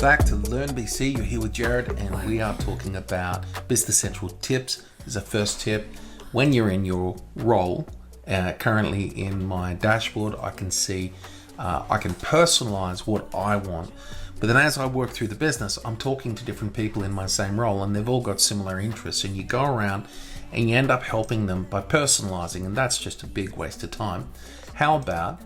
back to Learn BC. You're here with Jared, and we are talking about Business Central tips. As a first tip, when you're in your role, currently in my dashboard, I can see, I can personalize what I want. But then as I work through the business, I'm talking to different people in my same role, and they've all got similar interests. And you go around and you end up helping them by personalizing, and that's just a big waste of time. How about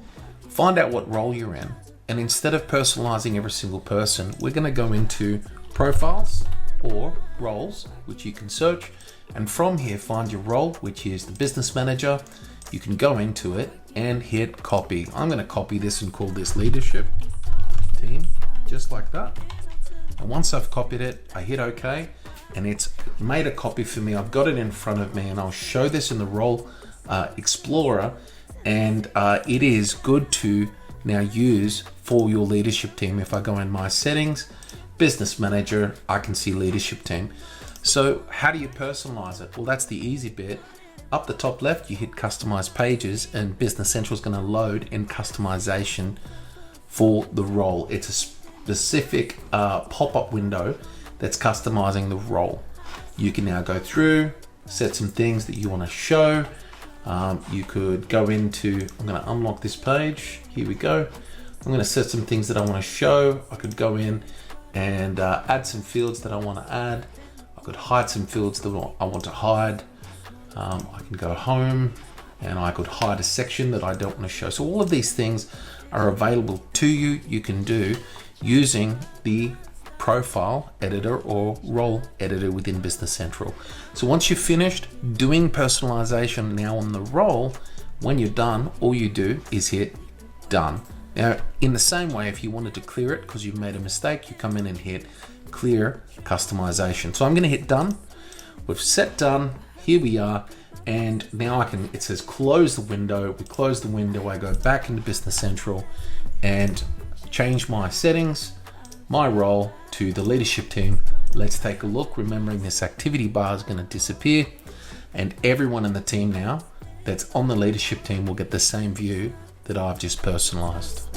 find out what role you're in, and instead of personalizing every single person, we're going to go into profiles or roles, which you can search, and from here find your role, which is the business manager. You can go into it and hit copy. I'm going to copy this and call this leadership team, just like that. And once I've copied it, I hit OK, and it's made a copy for me. I've got it in front of me, and I'll show this in the role explorer, and it is good to now use for your leadership team. If I go in my settings, business manager, I can see leadership team. So how do you personalize it? Well, that's the easy bit. Up the top left, you hit customize pages, and Business Central is going to load in customization for the role. It's a specific pop-up window that's customizing the role. You can now go through, set some things that you want to show. You could go into, I'm going to unlock this page. Here we go. I'm going to set some things that I want to show. I could go in and add some fields that I want to add. I could hide some fields that I want to hide. I can go home and I could hide a section that I don't want to show. So all of these things are available to you. You can do using the profile editor or role editor within Business Central. So once you've finished doing personalization now on the role, when you're done, all you do is hit done. Now, in the same way, if you wanted to clear it because you've made a mistake, you come in and hit clear customization. So I'm going to hit done. We've set done. Here we are. And now it says close the window. We close the window. I go back into Business Central and change my settings, my role to the leadership team. Let's take a look. Remembering this activity bar is going to disappear, and everyone in the team now that's on the leadership team will get the same view that I've just personalized.